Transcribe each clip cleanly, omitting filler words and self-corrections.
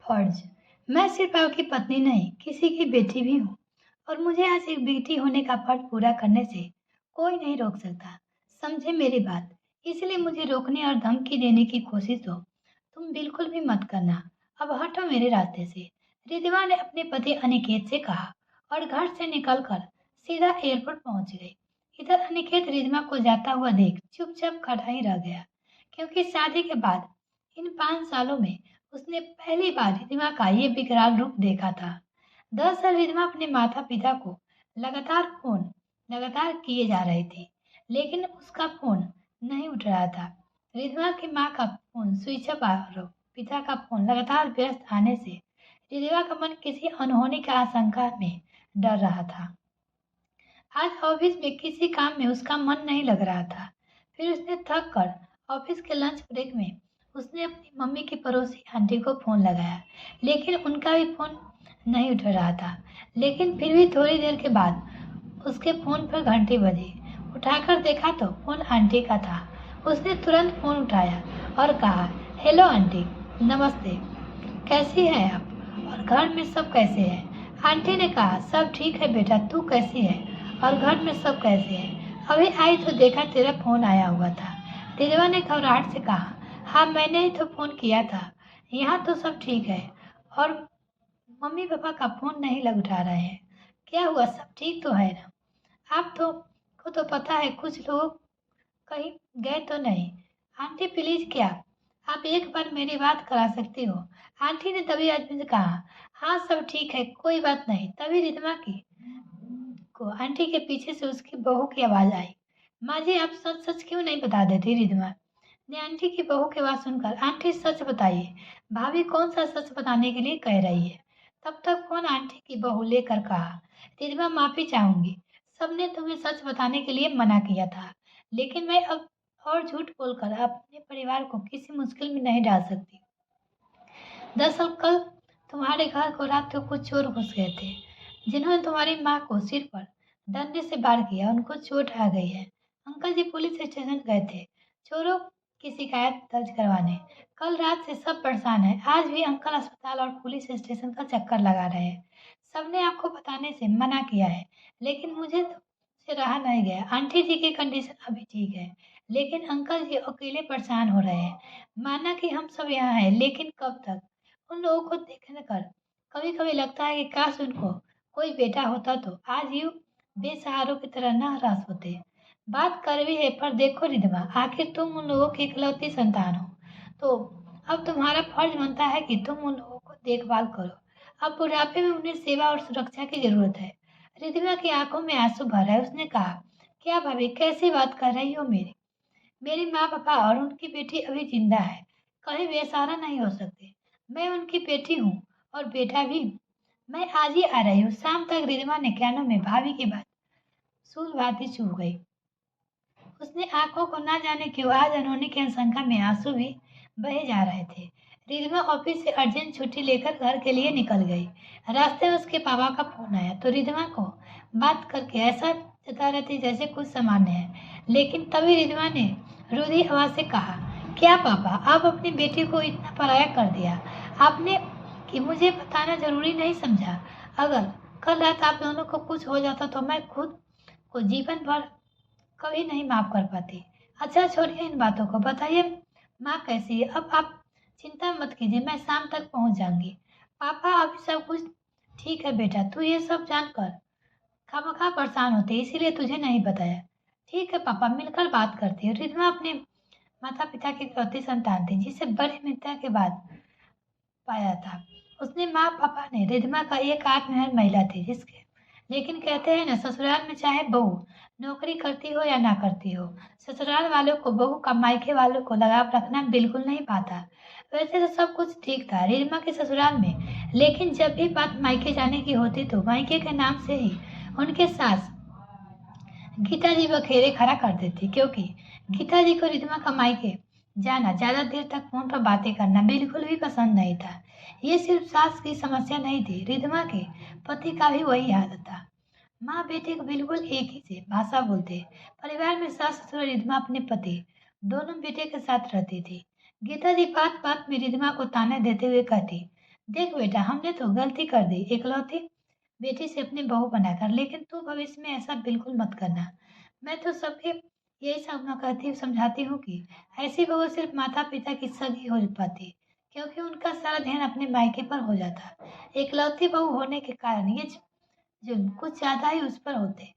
फर्ज। मैं सिर्फ आपकी पत्नी नहीं, किसी की बेटी भी हूँ और मुझे आज एक बेटी होने का फर्ज पूरा करने से कोई नहीं रोक सकता। समझे मेरी बात? इसलिए मुझे रोकने और धमकी देने की कोशिश तो तुम बिल्कुल भी मत करना। अब हटो मेरे रास्ते से। रिधिमा ने अपने पति अनिकेत से कहा और घर से निकलकर सीधा एयरपोर्ट पहुंच गई। इधर अनिकेत रिधिमा को जाता हुआ देख चुपचाप खड़ा ही रह गया, क्योंकि शादी के बाद इन 5 सालों में उसने पहली बार रिधिमा का ये विकराल रूप देखा था। दरअसल रिधिमा अपने माता पिता को लगातार किए जा रही थी, लेकिन उसका फोन नहीं उठ रहा था। रिधिमा की माँ का फोन स्विच ऑफ और पिता का फोन लगातार व्यस्त आने से रिधिमा का मन किसी अनहोनी की आशंका में डर रहा था। आज ऑफिस में किसी काम में उसका मन नहीं लग रहा था। फिर उसने थक कर ऑफिस के लंच ब्रेक में उसने अपनी मम्मी की पड़ोसी आंटी को फोन लगाया, लेकिन उनका भी फोन नहीं उठ रहा था। लेकिन फिर भी थोड़ी देर के बाद उसके फोन पर घंटी बजी। उठाकर देखा तो फोन आंटी का था। उसने तुरंत फोन उठाया और कहा, हेलो आंटी, नमस्ते, कैसी हैं आप और घर में सब कैसे हैं? आंटी ने कहा, सब ठीक है बेटा, तू कैसी है और घर में सब कैसे हैं? अभी आई तो देखा तेरा फोन आया हुआ था। रिजवा ने घबराहट से कहा, हाँ मैंने ही तो फोन किया था, यहाँ तो सब ठीक है और मम्मी पापा का फोन नहीं लग उठा रहे हैं। क्या हुआ, सब ठीक तो है ना? आप तो को तो पता है कुछ लोग कहीं गए तो नहीं? आंटी प्लीज, क्या आप एक बार मेरी बात करा सकती हो? आंटी ने तभी आदमी से कहा, हाँ सब ठीक है, कोई बात नहीं। तभी रिधमा की को आंटी के पीछे से उसकी बहू की आवाज आई, माँ जी आप सच सच क्यों नहीं बता देती? रिधमा ने आंटी की बहू की आवाज सुनकर, आंटी सच बताइए, भाभी कौन सा सच बताने के लिए कह रही है? तब तक फोन आंटी की बहू लेकर कहा, रिधमा माफी चाहूंगी, सबने तुम्हें सच बताने के लिए मना किया था, लेकिन मैं अब और झूठ बोलकर अपने परिवार को किसी मुश्किल में नहीं डाल सकती। दरअसल कल तुम्हारे घर को रात को कुछ चोर घुस गए थे, जिन्होंने तुम्हारी माँ को सिर पर डंडे से वार किया, उनको चोट आ गई है। अंकल जी पुलिस स्टेशन गए थे चोरों की शिकायत दर्ज करवाने। कल रात से सब परेशान हैं। आज भी अंकल अस्पताल और पुलिस स्टेशन का चक्कर लगा रहे हैं। सबने आपको बताने से मना किया है, लेकिन मुझे तो से रहा नहीं गया। आंटी जी की कंडीशन अभी ठीक है, लेकिन अंकल जी अकेले परेशान हो रहे हैं। माना कि हम सब यहाँ हैं, लेकिन कब तक? उन लोगों को देखने कर कभी कभी लगता है कि काश उनको कोई बेटा होता तो आज यूं बेसहारों की तरह न हरास होते। बात कड़वी है, पर देखो रिधमा, आखिर तुम उन लोगों की इकलौती संतान हो, तो अब तुम्हारा फर्ज बनता है कि तुम उन लोगों को देखभाल करो। अब बुढ़ापे में उन्हें सेवा और सुरक्षा की जरूरत है। रिधमा की आंखों में आंसू भर आए। उसने कहा, क्या भाभी कैसी बात कर रही हो? मेरी मेरी माँ पापा और उनकी बेटी अभी जिंदा है, कहीं बेसहारा नहीं हो सकते। मैं उनकी बेटी हूँ और बेटा भी। मैं आज ही आ रही हूँ। शाम तक। रिधमा ने कानों में भाभी की बात सूल भाती चुभ गई। उसने आंखों को ना जाने क्यों आज अनहोनी की आशंका में आंसू भी बहे जा रहे थे। रिधमा ऑफिस से अर्जेंट छुट्टी लेकर घर के लिए निकल गई। रास्ते में उसके पापा का फोन आया तो रिधमा को बात करके ऐसा जता रहे थे जैसे कुछ सामान्य है, लेकिन तभी रिधमा ने रुधी आवाज से कहा, क्या पापा, आप अपनी बेटी को इतना पराया कर दिया आपने कि मुझे बताना जरूरी नहीं समझा? अगर कल रात आप दोनों को कुछ हो जाता तो मैं खुद को जीवन भर कभी नहीं माफ कर पाती। अच्छा छोड़िए इन बातों को, बताइए माँ कैसी है? अब आप चिंता मत कीजिए, मैं शाम तक पहुंच जाऊंगी। पापा अभी सब कुछ ठीक है बेटा, तू ये सब जानकर खामखा परेशान होती, इसीलिए तुझे नहीं बताया। ठीक है पापा, मिलकर बात करती है। रिधमा अपने माता पिता की इकलौती संतान थी, जिसे बड़ी मित्रता के बाद पाया था। उसने माँ पापा ने रिधमा का एक आत्मनिर्भर महिला थी, जिसके लेकिन कहते हैं ना, ससुराल में चाहे बहू नौकरी करती हो या ना करती हो, ससुराल वालों को बहू का मायके वालों को लगाव रखना बिल्कुल नहीं पाता। वैसे तो सब कुछ ठीक था रिधमा के ससुराल में, लेकिन जब भी बात मायके जाने की होती तो मायके के नाम से ही उनके सास गीता जी बखेरे खड़ा कर देती, क्योंकि गीता जी को रिधमा का मायके जाना, ज्यादा देर तक फोन पर बातें करना बिल्कुल भी पसंद नहीं था। ये सिर्फ सास की समस्या नहीं थी, रिधमा के पति का भी वही हालत था। माँ बेटे को बिल्कुल एक ही से भाषा बोलते। परिवार में सास ससुर रिधमा अपने पति दोनों बेटे के साथ रहती थी। गीता जी बात बात में रिधमा को ताने देते हुए कहती, देख बेटा, हमने तो गलती कर दी इकलौती बेटी से अपनी बहू बनाकर, लेकिन तू भविष्य में ऐसा बिल्कुल मत करना। मैं तो सबके यही कहती समझाती हूँ कि ऐसी बहू सिर्फ माता पिता की सगी हो पाती, क्योंकि उनका सारा ध्यान अपने मायके पर हो जाता। इकलौती बहू होने के कारण ये जुल्म कुछ ज्यादा ही उस पर होते।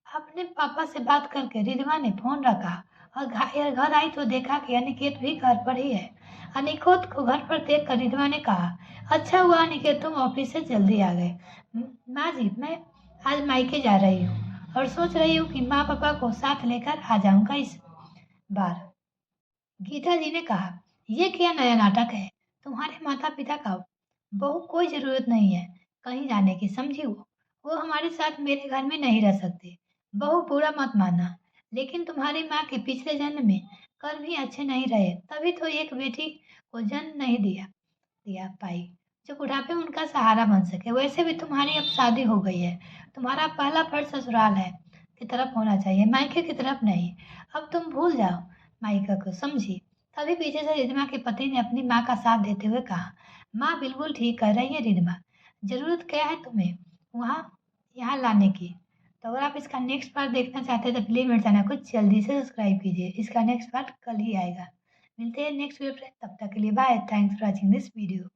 अपने पापा से बात करके रिधवा ने फोन रखा और घर आई तो देखा कि अनिकेत भी घर पर ही है। अनिकेत को घर पर देख कर रिधवा ने कहा, अच्छा हुआ अनिकेत तुम ऑफिस से जल्दी आ गए। माँ जी, मैं आज मायके जा रही हूँ और सोच रही हूँ कि माँ पापा को साथ लेकर आ जाऊंगा इस बार। गीता जी ने कहा, ये क्या नया नाटक है? तुम्हारे माता पिता का बहू कोई जरूरत नहीं है कहीं जाने की, समझी? वो हमारे साथ मेरे घर में नहीं रह सकते। बहू बुरा मत मानना, लेकिन तुम्हारी माँ के पिछले जन्म में कर्म भी अच्छे नहीं रहे, तभी तो एक बेटी को जन्म नहीं दिया दिया पाई जो बुढ़ापे में उनका सहारा बन सके। वैसे भी तुम्हारी अब शादी हो गई है, तुम्हारा पहला फर्ज ससुराल है की तरफ होना चाहिए, मायके की तरफ नहीं। अब तुम भूल जाओ मायका को, समझी? तभी पीछे से रिधमा के पति ने अपनी माँ का साथ देते हुए कहा, माँ बिल्कुल ठीक कह रही है रिधमा, जरूरत क्या है तुम्हें वहाँ यहाँ लाने की? तो अगर आप इसका नेक्स्ट पार्ट देखना चाहते हैं तो प्लीज मेरे चैनल को जल्दी से सब्सक्राइब कीजिए। इसका नेक्स्ट पार्ट कल ही आएगा। मिलते हैं नेक्स्ट वीडियो पे, तब तक के लिए bye. Thanks for watching this video.